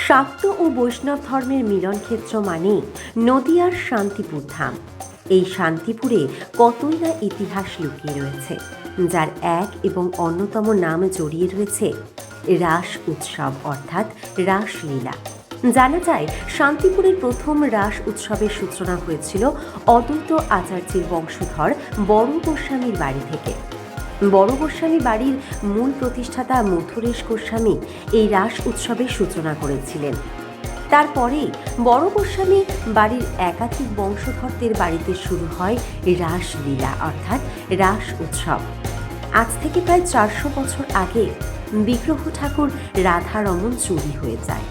শাক্ত ও বৈষ্ণব ধর্মের মিলনক্ষেত্র মানে নদিয়ার শান্তিপুর ধাম। এই শান্তিপুরে কতই না ইতিহাস লুকিয়ে রয়েছে, যার এক এবং অন্যতম নাম জড়িয়ে রয়েছে রাস উৎসব অর্থাৎ রাসলীলা। জানা যায় শান্তিপুরের প্রথম রাস উৎসবের সূচনা হয়েছিল অদ্বৈত আচার্যের বংশধর বড় গোস্বামীর বাড়ি থেকে। বড় গোস্বামী বাড়ির মূল প্রতিষ্ঠাতা মথুরেশ গোস্বামী এই রাস উৎসবের সূচনা করেছিলেন। তারপরেই বড় গোস্বামী বাড়ির একাধিক বংশধরদের বাড়িতে শুরু হয় রাসলীলা অর্থাৎ রাস উৎসব। আজ থেকে প্রায় 400 বছর আগে বিগ্রহ ঠাকুর রাধারমণ চুরি হয়ে যায়।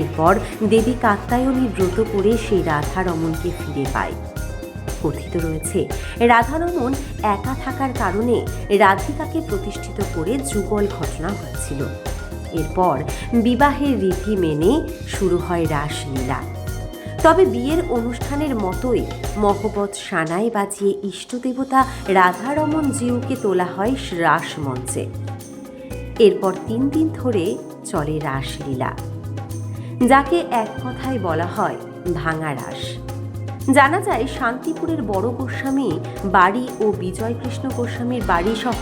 এরপর দেবী কাত্যায়নী ব্রত করে সেই রাধারমণকে ফিরে পায়। কথিত রয়েছে রাধারমণ একা থাকার কারণে রাধিকাকে প্রতিষ্ঠিত করে যুগল ঘটনা হয়েছিল। এরপর বিবাহের রীতি মেনে শুরু হয় রাসলীলা। তবে বিয়ের অনুষ্ঠানের মতোই মহবত সানাই বাজিয়ে ইষ্টদেবতা রাধারমণ জিউকে তোলা হয় রাসমঞ্চে। এরপর 3 দিন ধরে চলে রাসলীলা, যাকে এক কথায় বলা হয় ভাঙা রাস। জানা যায় শান্তিপুরের বড় গোস্বামী বাড়ি ও বিজয়কৃষ্ণ গোস্বামীর বাড়ি সহ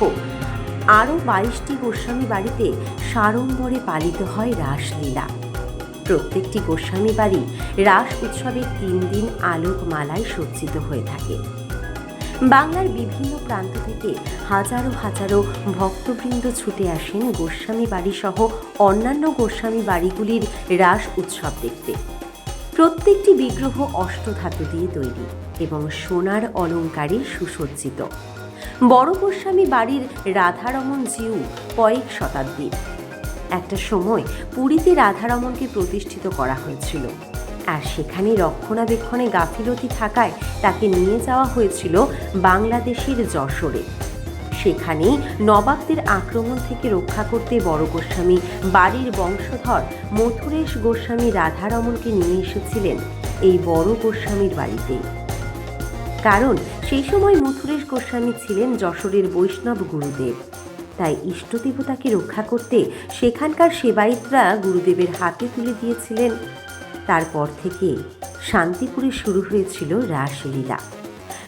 আরও 22টি গোস্বামী বাড়িতে সাড়ম্বরে পালিত হয় রাসলীলা। প্রত্যেকটি গোস্বামী বাড়ি রাস উৎসবের 3 দিন আলোকমালায় সজ্জিত হয়ে থাকে। বাংলার বিভিন্ন প্রান্ত থেকে হাজারো হাজারো ভক্তবৃন্দ ছুটে আসেন গোস্বামী বাড়ি সহ অন্যান্য গোস্বামী বাড়িগুলির রাস উৎসব দেখতে। প্রত্যেকটি বিগ্রহ অষ্টধাতু দিয়ে তৈরি এবং সোনার অলঙ্কারে সুসজ্জিত। বড় গোস্বামী বাড়ির রাধারমণ জিউ কয়েক শতাব্দীর। একটা সময় পুরীতে রাধারমণকে প্রতিষ্ঠিত করা হয়েছিল, আর সেখানে রক্ষণাবেক্ষণে গাফিলতি থাকায় তাকে নিয়ে যাওয়া হয়েছিল বাংলাদেশের যশোরে। সেখানে নবাবদের আক্রমণ থেকে রক্ষা করতে বড় গোস্বামী বাড়ির বংশধর মথুরেশ গোস্বামী রাধারমণকে নিয়ে এসেছিলেন এই বড় গোস্বামীর বাড়িতে। কারণ সেই সময় মথুরেশ গোস্বামী ছিলেন যশোরের বৈষ্ণব গুরুদেব। তাই ইষ্টদেবতাকে রক্ষা করতে সেখানকার সেবায়েতরা গুরুদেবের হাতে তুলে দিয়েছিলেন। তারপর থেকে শান্তিপুরে শুরু হয়েছিল রাসলীলা।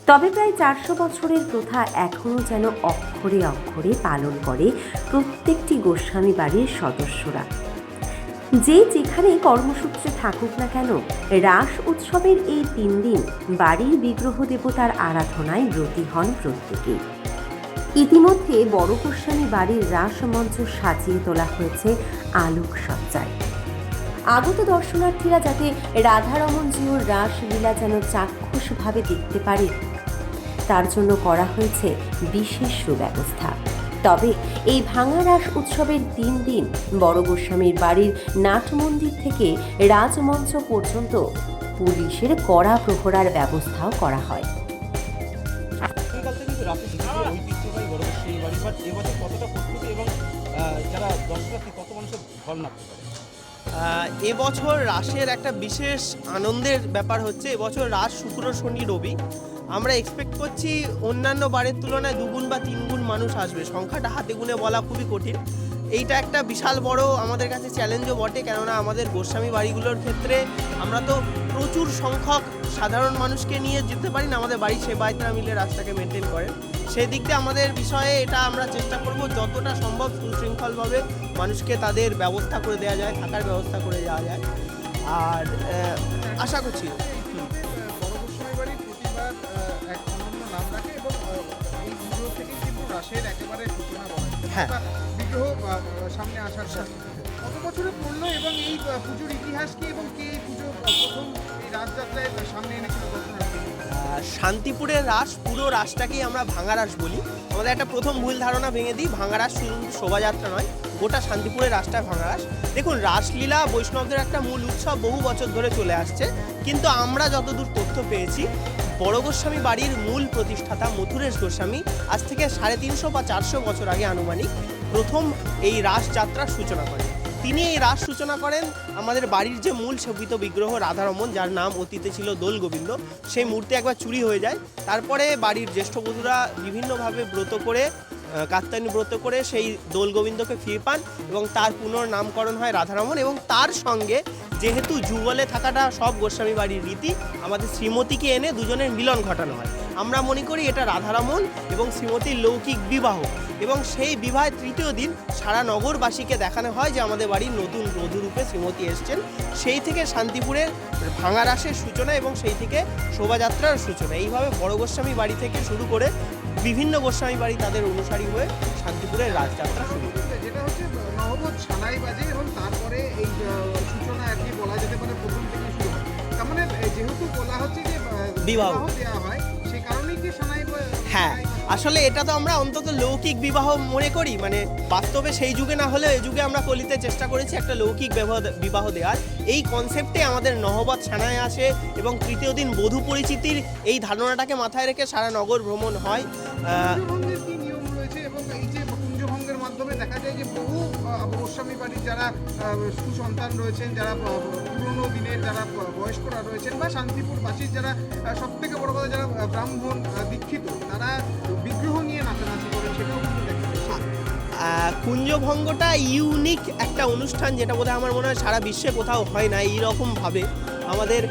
তবে প্রায় 400 বছরের প্রথা এখনও যেন অক্ষরে অক্ষরে পালন করে প্রত্যেকটি গোস্বামী বাড়ির সদস্যরা। যে যেখানে কর্মসূত্রে থাকুক না কেন, রাস উৎসবের এই 3 দিন বাড়ির বিগ্রহ দেবতার আরাধনায় ব্রতী হন প্রত্যেকেই। ইতিমধ্যে বড় গোস্বামী বাড়ির রাসমঞ্চ সাজিয়ে তোলা হয়েছে আলোকসজ্জায়। আগত দর্শনার্থীরা যাতে রাধারমণ জিউর রাসলীলা যেন চাক্ষুষভাবে দেখতে পারে, তার জন্য করা হয়েছে বিশেষ সুব্যবস্থা। তবে এই ভাঙা রাস উৎসবের 3 দিন বড় গোস্বামীর বাড়ির নাটমন্দির থেকে রাজমঞ্চ পর্যন্ত পুলিশের কড়া প্রহরার ব্যবস্থাও করা হয়। এবছর রাসের একটা বিশেষ আনন্দের ব্যাপার হচ্ছে, এবছর রাস শুক্র শনি রবি। আমরা এক্সপেক্ট করছি অন্যান্য বারের তুলনায় 2 গুণ বা 3 গুণ মানুষ আসবে। সংখ্যাটা হাতে গুনে বলা খুবই কঠিন। এইটা একটা বিশাল বড় আমাদের কাছে চ্যালেঞ্জও বটে, কেননা আমাদের গোস্বামী বাড়িগুলোর ক্ষেত্রে আমরা তো প্রচুর সংখ্যক সাধারণ মানুষকে নিয়ে যেতে পারি না, আমাদের বাড়ির সেবায়েতরা মিলে রাস্তাকে মেনটেন করেন। সেই দিক দিয়ে আমাদের বিষয়ে এটা আমরা চেষ্টা করব যতটা সম্ভব সুশৃঙ্খলভাবে মানুষকে তাদের ব্যবস্থা করে দেওয়া যায়, থাকার ব্যবস্থা করে দেওয়া যায়। আর আশা করছি হ্যাঁ বিগ্রহ সামনে আসার কত বছরে পড়লো এবং এই পুজোর ইতিহাস কি এবং কে এই পুজো প্রথম এই রাসযাত্রায় সামনে এনেছিল? শান্তিপুরের রাস, পুরো রাসটাকেই আমরা ভাঙা রাস বলি। আমাদের একটা প্রথম ভুল ধারণা ভেঙে দিই, ভাঙা রাস শুধু শোভাযাত্রা নয়, গোটা শান্তিপুরের রাসটা ভাঙা রাস। দেখুন, রাসলীলা বৈষ্ণবদের একটা মূল উৎসব, বহু বছর ধরে চলে আসছে। কিন্তু আমরা যতদূর তথ্য পেয়েছি, বড় গোস্বামী বাড়ির মূল প্রতিষ্ঠাতা মথুরেশ গোস্বামী আজ থেকে 350 বা 400 বছর আগে আনুমানিক প্রথম এই রাস যাত্রার সূচনা করেন। তিনি এই রাস সূচনা করেন আমাদের বাড়ির যে মূল সেবিত বিগ্রহ রাধারমণ, যার নাম অতীতে ছিল দোল গোবিন্দ, সেই মূর্তি একবার চুরি হয়ে যায়। তারপরে বাড়ির জ্যেষ্ঠ বধূরা বিভিন্নভাবে ব্রত করে কাত্যায়নী ব্রত করে সেই দোল গোবিন্দকে ফিরে পান এবং তার পুনর্নামকরণ হয় রাধারমণ। এবং তার সঙ্গে যেহেতু যুগলে থাকাটা সব গোস্বামী বাড়ির রীতি, আমাদের শ্রীমতীকে এনে দুজনের মিলন ঘটানো হয়। আমরা মনে করি এটা রাধারমণ এবং শ্রীমতীর লৌকিক বিবাহ, এবং সেই বিবাহের তৃতীয় দিন সারা নগরবাসীকে দেখানো হয় যে আমাদের বাড়ির নতুন বধূরূপে শ্রীমতী এসছেন। সেই থেকে শান্তিপুরের ভাঙা রাসের সূচনা এবং সেই থেকে শোভাযাত্রার সূচনা। এইভাবে বড় গোস্বামী বাড়ি থেকে শুরু করে বিভিন্ন গোস্বামী বাড়ি তাদের অনুসারী হয়ে শান্তিপুরের রাজযাত্রা শুরু করে। যেটা হচ্ছে নহবত সানাই বাজে এবং তারপরে এই সূচনা আর কি বলা যেতে পারে প্রথম থেকে শুরু হয়। তার মানে যেহেতু বলা হচ্ছে যে বিবাহ দেওয়া হয়, সেই কারণেই কি সানাই হ্যাঁ, আসলে এটা তো আমরা অন্তত লৌকিক বিবাহ মনে করি, মানে বাস্তবে সেই যুগে না হলেও এই যুগে আমরা কলিতে চেষ্টা করেছি একটা লৌকিক বিবাহ দেওয়ার। এই কনসেপ্টে আমাদের নহবত ছানায় আসে এবং তৃতীয় দিন বধূ পরিচিতির এই ধারণাটাকে মাথায় রেখে সারা নগর ভ্রমণ হয়। কুঞ্জভঙ্গের কি নিয়ম রয়েছে এবং এই যে কুঞ্জভঙ্গের মাধ্যমে দেখা যায় যে বহু গোস্বামী বাড়ির যারা সুসন্তান রয়েছেন, যারা পুরনো দিনের যারা বয়স্করা রয়েছেন বা শান্তিপুরবাসীর যারা সব থেকে বড় কথা যারা ব্রাহ্মণ দীক্ষিত, তারা বিগ্রহ নিয়ে নাচানাচি করেন, সেটাও কিন্তু দেখা যায়। কুঞ্জভঙ্গটা ইউনিক একটা অনুষ্ঠান, যেটা বোধহয় আমার মনে হয় সারা বিশ্বে কোথাও হয় না এইরকমভাবে। আমাদের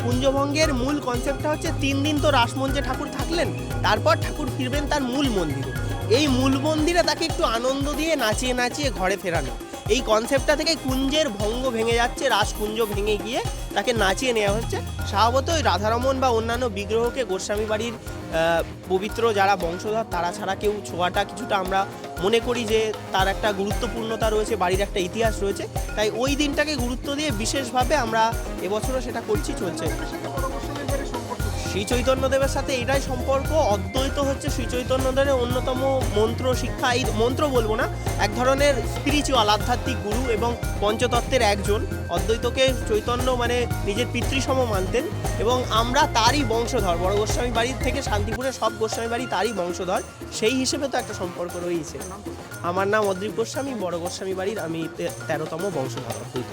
কুঞ্জভঙ্গের মূল কনসেপ্টটা হচ্ছে 3 দিন তো রাসমঞ্চে ঠাকুর থাকলেন, তারপর ঠাকুর ফিরবেন তার মূল মন্দিরে। এই মূল মন্দিরে তাকে একটু আনন্দ দিয়ে নাচিয়ে নাচিয়ে ঘরে ফেরানো, এই কনসেপ্টটা থেকে কুঞ্জের ভঙ্গ ভেঙে যাচ্ছে, রাসকুঞ্জ ভেঙে গিয়ে তাকে নাচিয়ে নেওয়া হচ্ছে। স্বভাবত ওই রাধারমণ বা অন্যান্য বিগ্রহকে গোস্বামী বাড়ির পবিত্র যারা বংশধর তারা ছাড়া কেউ ছোঁয়াটা কিছুটা আমরা মনে করি যে তার একটা গুরুত্বপূর্ণতা রয়েছে, বাড়ির একটা ইতিহাস রয়েছে, তাই ওই দিনটাকে গুরুত্ব দিয়ে বিশেষভাবে আমরা এবছরও সেটা করছি, চলছে। শ্রী চৈতন্যদেবের সাথে এটাই সম্পর্ক। অদ্বৈত হচ্ছে শ্রী চৈতন্যদেবের অন্যতম মন্ত্র শিক্ষা, এই মন্ত্র বলবো না, এক ধরনের স্পিরিচুয়াল আধ্যাত্মিক গুরু এবং পঞ্চতত্ত্বের একজন। অদ্বৈতকে চৈতন্য মানে নিজের পিতৃসম মানতেন এবং আমরা তারই বংশধর। বড় গোস্বামী বাড়ির থেকে শান্তিপুরের সব গোস্বামী বাড়ি তারই বংশধর, সেই হিসেবে তো একটা সম্পর্ক রয়েছে। আমার নাম অদ্রিক গোস্বামী, বড় গোস্বামী বাড়ির আমি 13তম বংশধর অদ্বৈত।